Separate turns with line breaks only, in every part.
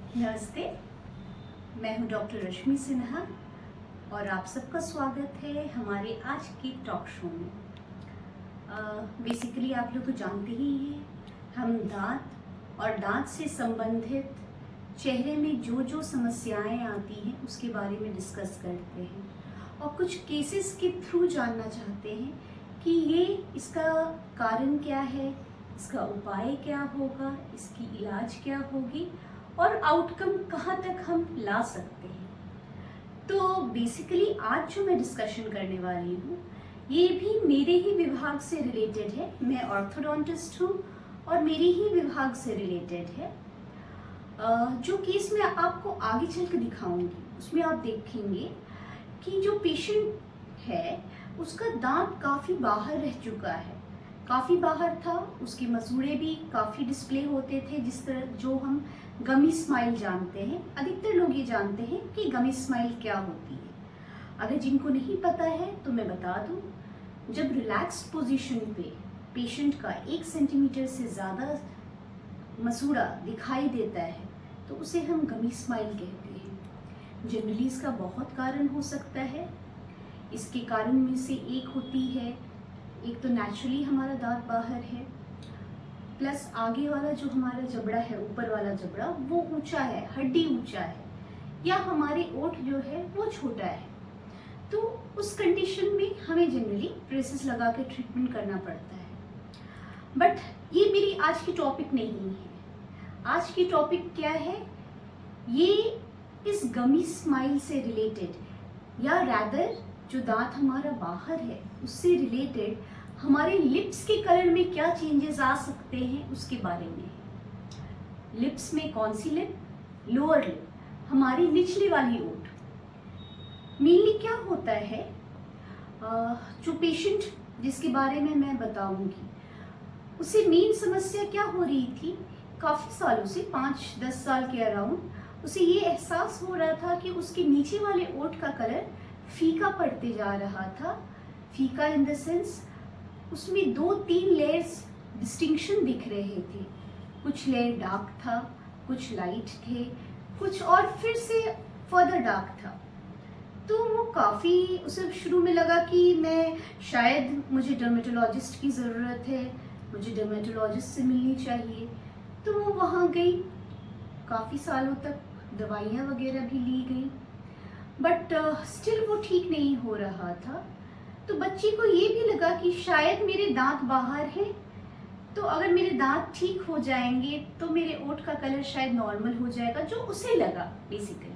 नमस्ते। मैं हूं डॉक्टर रश्मि सिन्हा और आप सबका स्वागत है हमारे आज की टॉक शो में। बेसिकली आप लोग तो जानते ही हैं, हम दांत और दांत से संबंधित चेहरे में जो जो समस्याएं आती हैं उसके बारे में डिस्कस करते हैं और कुछ केसेस के थ्रू जानना चाहते हैं कि ये इसका कारण क्या है, इसका उपाय क्या होगा, इसकी इलाज क्या होगी और आउटकम कहाँ तक हम ला सकते हैं। तो बेसिकली आज जो मैं डिस्कशन करने वाली हूँ ये भी मेरे ही विभाग से रिलेटेड है। मैं ऑर्थोडोंटिस्ट हूँ और मेरे ही विभाग से रिलेटेड है। जो केस मैं आपको आगे चल के दिखाऊंगी उसमें आप देखेंगे कि जो पेशेंट है उसका दांत काफ़ी बाहर रह चुका है, काफ़ी बाहर था, उसके मसूड़े भी काफ़ी डिस्प्ले होते थे, जिस तरह जो हम गमी स्माइल जानते हैं। अधिकतर लोग ये जानते हैं कि गमी स्माइल क्या होती है। अगर जिनको नहीं पता है तो मैं बता दूं, जब रिलैक्स्ड पोजीशन पे पेशेंट का 1 सेंटीमीटर से ज़्यादा मसूड़ा दिखाई देता है तो उसे हम गमी स्माइल कहते हैं। जनरली इसका बहुत कारण हो सकता है। इसके कारण में से एक होती है, एक तो नेचुरली हमारा दांत बाहर है, प्लस आगे वाला जो हमारा जबड़ा है, ऊपर वाला जबड़ा वो ऊंचा है, हड्डी ऊंचा है, या हमारे ओठ जो है वो छोटा है। तो उस कंडीशन में हमें जनरली ब्रेसेस लगा के ट्रीटमेंट करना पड़ता है। बट ये मेरी आज की टॉपिक नहीं है। आज की टॉपिक क्या है, ये इस गमी स्माइल से रिलेटेड या रैदर जो दांत हमारा बाहर है उससे रिलेटेड हमारे लिप्स के कलर में क्या चेंजेस आ सकते हैं उसके बारे में है। लिप्स में कौन सी लिप? लोअर लिप, हमारी निचली वाली ओठ। मेनली क्या होता है, जो पेशेंट जिसके बारे में मैं बताऊंगी उसे मेन समस्या क्या हो रही थी, काफ़ी सालों से 5-10 साल के अराउंड उसे ये एहसास हो रहा था कि उसके नीचे वाले ओठ का कलर फीका पड़ते जा रहा था। फीका इन द सेंस उसमें 2-3 लेयर्स डिस्टिंक्शन दिख रहे थे। कुछ लेयर डार्क था, कुछ लाइट थे, कुछ और फिर से फर्दर डार्क था। तो वो काफ़ी, उसे शुरू में लगा कि मैं शायद मुझे डर्मेटोलॉजिस्ट की ज़रूरत है, मुझे डर्मेटोलॉजिस्ट से मिलनी चाहिए। तो वो वहाँ गई, काफ़ी सालों तक दवाइयाँ वगैरह भी ली गई, बट स्टिल वो ठीक नहीं हो रहा था। तो बच्ची को ये भी लगा कि शायद मेरे दांत बाहर हैं, तो अगर मेरे दांत ठीक हो जाएंगे तो मेरे ओठ का कलर शायद नॉर्मल हो जाएगा, जो उसे लगा बेसिकली।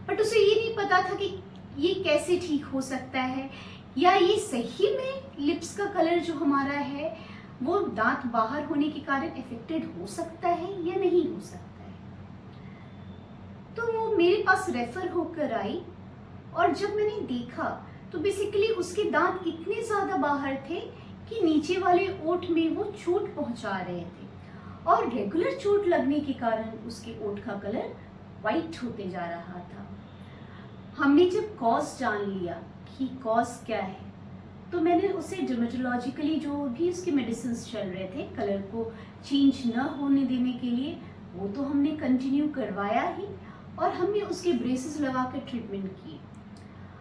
बट उसे ये नहीं पता था कि ये कैसे ठीक हो सकता है, या ये सही में लिप्स का कलर जो हमारा है वो दांत बाहर होने के कारण इफेक्टेड हो सकता है या नहीं हो सकता है। तो वो मेरे पास रेफर होकर आई और जब मैंने देखा तो बेसिकली उसके दांत इतने ज़्यादा बाहर थे कि नीचे वाले ओठ में वो चोट पहुंचा रहे थे, और रेगुलर चोट लगने के कारण उसके ओठ का कलर वाइट होते जा रहा था। हमने जब कॉज जान लिया कि कॉज क्या है, तो मैंने उसे डर्मेटोलॉजिकली जो भी उसके मेडिसिन चल रहे थे कलर को चेंज न होने देने के लिए, वो तो हमने कंटिन्यू करवाया ही, और हमने उसके ब्रेसेस लगा के ट्रीटमेंट किए।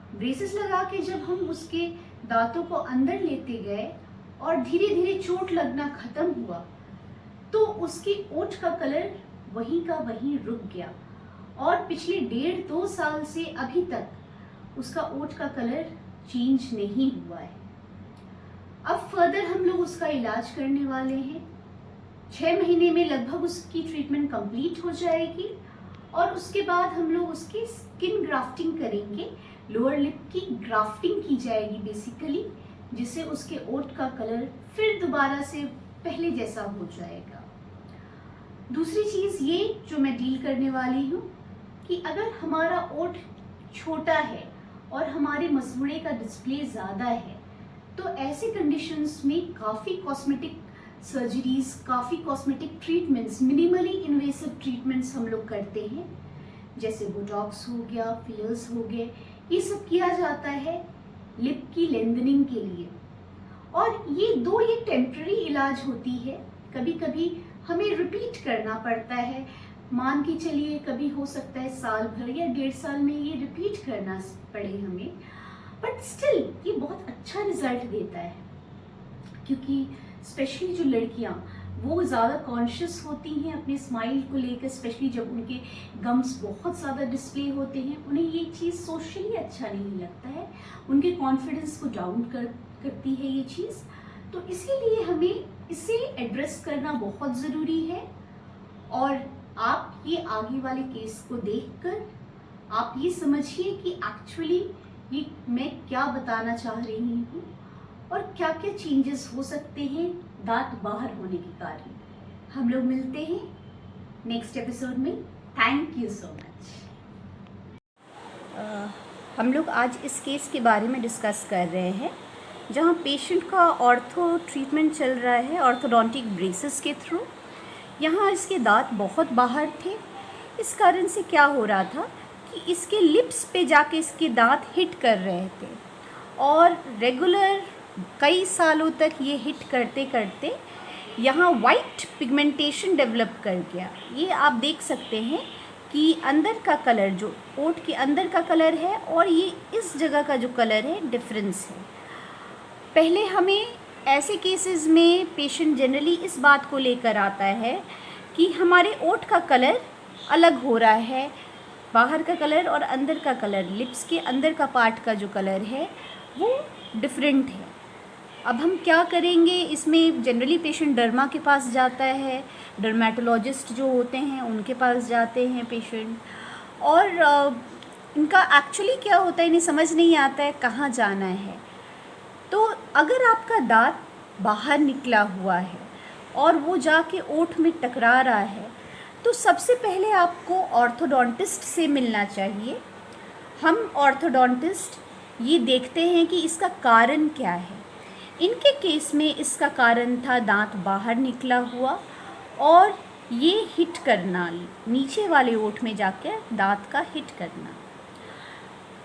ब्रेसेस लगा के जब हम उसके दांतों को अंदर लेते गए और धीरे धीरे चोट लगना खत्म हुआ, तो उसकी ओठ का कलर वहीं का वहीं रुक गया, और पिछले 1.5-2 साल से अभी तक उसका ओठ का कलर चेंज नहीं हुआ है। अब फर्दर हम लोग उसका इलाज करने वाले हैं। 6 महीने में लगभग उसकी ट्रीटमेंट कंप्लीट हो जाएगी, और उसके बाद हम लोग उसकी स्किन ग्राफ्टिंग करेंगे। लोअर लिप की ग्राफ्टिंग की जाएगी बेसिकली, जिससे उसके ओठ का कलर फिर दोबारा से पहले जैसा हो जाएगा। दूसरी चीज़ ये जो मैं डील करने वाली हूँ कि अगर हमारा ओठ छोटा है और हमारे मसूड़े का डिस्प्ले ज़्यादा है, तो ऐसे कंडीशंस में काफ़ी कॉस्मेटिक सर्जरीज, काफ़ी cosmetic treatments, minimally invasive treatments हम लोग करते हैं, जैसे बोटॉक्स हो गया, फिलर्स हो गए, ये सब किया जाता है लिप की लेंथनिंग के लिए। और ये टेम्पररी इलाज होती है। कभी कभी हमें रिपीट करना पड़ता है, मान के चलिए कभी हो सकता है साल भर या 1.5 साल में ये रिपीट करना पड़े हमें, बट स्टिल ये बहुत अच्छा रिजल्ट देता है, क्योंकि स्पेशली जो लड़कियां वो ज़्यादा कॉन्शियस होती हैं अपने स्माइल को लेकर, स्पेशली जब उनके गम्स बहुत ज़्यादा डिस्प्ले होते हैं, उन्हें ये चीज़ सोशली अच्छा नहीं लगता है, उनके कॉन्फिडेंस को डाउन करती है ये चीज़। तो इसीलिए हमें इसे एड्रेस करना बहुत ज़रूरी है। और आप ये आगे वाले केस को देखकर आप ये समझिए कि एक्चुअली ये मैं क्या बताना चाह रही हूँ और क्या क्या चेंजेस हो सकते हैं दांत बाहर होने के कारण। हम लोग मिलते हैं नेक्स्ट एपिसोड में। Thank you so much. हम लोग आज इस केस के बारे में डिस्कस कर रहे हैं जहाँ पेशेंट का ऑर्थो ट्रीटमेंट चल रहा है ऑर्थोडोंटिक ब्रेसेस के थ्रू। यहाँ इसके दांत बहुत बाहर थे। इस कारण से क्या हो रहा था कि इसके लिप्स पे जाके इसके दांत हिट कर रहे थे और रेगुलर कई सालों तक ये हिट करते करते यहाँ वाइट पिगमेंटेशन डेवलप कर गया। ये आप देख सकते हैं कि अंदर का कलर जो ओठ के अंदर का कलर है और ये इस जगह का जो कलर है डिफरेंस है। पहले हमें ऐसे केसेस में पेशेंट जनरली इस बात को लेकर आता है कि हमारे ओठ का कलर अलग हो रहा है, बाहर का कलर और अंदर का कलर, लिप्स के अंदर का पार्ट का जो कलर है वो डिफरेंट है। अब हम क्या करेंगे, इसमें जनरली पेशेंट डर्मा के पास जाता है, डर्मेटोलॉजिस्ट जो होते हैं उनके पास जाते हैं पेशेंट, और इनका एक्चुअली क्या होता है इन्हें समझ नहीं आता है कहाँ जाना है। तो अगर आपका दांत बाहर निकला हुआ है और वो जाके ओठ में टकरा रहा है तो सबसे पहले आपको ऑर्थोडोंटिस्ट से मिलना चाहिए। हम ऑर्थोडोंटिस्ट ये देखते हैं कि इसका कारण क्या है। इनके केस में इसका कारण था दांत बाहर निकला हुआ और ये हिट करना, नीचे वाले ओठ में जाकर दांत का हिट करना।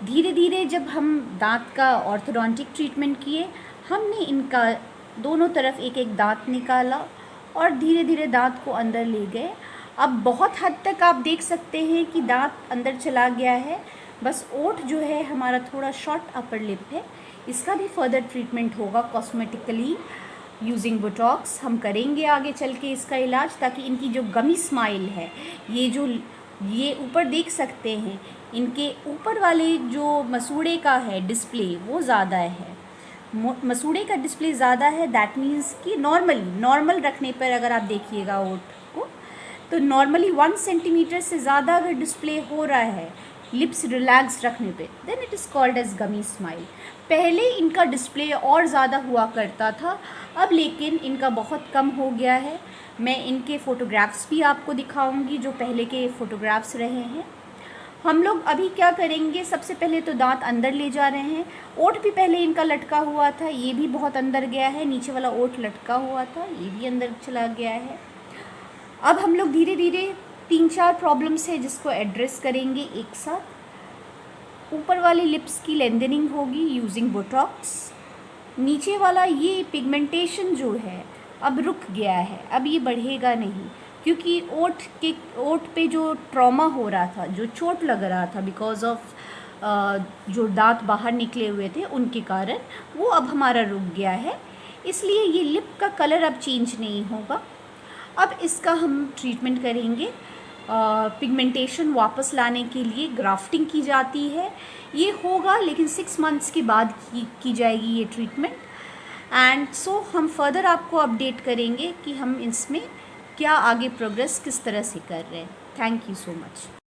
धीरे धीरे जब हम दांत का ऑर्थोडोंटिक ट्रीटमेंट किए, हमने इनका दोनों तरफ एक एक दांत निकाला और धीरे धीरे दांत को अंदर ले गए। अब बहुत हद तक आप देख सकते हैं कि दांत अंदर चला गया है, बस ओठ जो है हमारा थोड़ा शॉर्ट अपर लिप है। इसका भी फर्दर ट्रीटमेंट होगा कॉस्मेटिकली यूजिंग बोटॉक्स। हम करेंगे आगे चल के इसका इलाज, ताकि इनकी जो गमी स्माइल है, ये ऊपर देख सकते हैं इनके ऊपर वाले जो मसूड़े का है डिस्प्ले वो ज़्यादा है, मसूड़े का डिस्प्ले ज़्यादा है। दैट मीन्स कि नॉर्मल रखने पर अगर आप देखिएगा ओठ को तो नॉर्मली 1 सेंटीमीटर से ज़्यादा अगर डिस्प्ले हो रहा है लिप्स रिलैक्स रखने पे, then it is called as gummy smile. पहले इनका डिस्प्ले और ज़्यादा हुआ करता था, अब लेकिन इनका बहुत कम हो गया है। मैं इनके फ़ोटोग्राफ्स भी आपको दिखाऊंगी जो पहले के फ़ोटोग्राफ्स रहे हैं। हम लोग अभी क्या करेंगे, सबसे पहले तो दांत अंदर ले जा रहे हैं। ओठ भी पहले इनका लटका हुआ था, ये भी बहुत अंदर गया है। नीचे वाला ओठ लटका हुआ था, ये भी अंदर चला गया है। अब हम लोग धीरे धीरे 3-4 प्रॉब्लम्स है जिसको एड्रेस करेंगे एक साथ। ऊपर वाले लिप्स की लेंथनिंग होगी यूजिंग बोटॉक्स। नीचे वाला ये पिगमेंटेशन जो है अब रुक गया है, अब ये बढ़ेगा नहीं, क्योंकि ओठ पे जो ट्रॉमा हो रहा था, जो चोट लग रहा था बिकॉज ऑफ जो दांत बाहर निकले हुए थे उनके कारण, वो अब हमारा रुक गया है। इसलिए ये लिप का कलर अब चेंज नहीं होगा। अब इसका हम ट्रीटमेंट करेंगे। पिगमेंटेशन वापस लाने के लिए ग्राफ्टिंग की जाती है। ये होगा लेकिन 6 मंथ्स के बाद की जाएगी ये ट्रीटमेंट। एंड सो हम फर्दर आपको अपडेट करेंगे कि हम इसमें क्या आगे प्रोग्रेस किस तरह से कर रहे हैं। Thank you so much.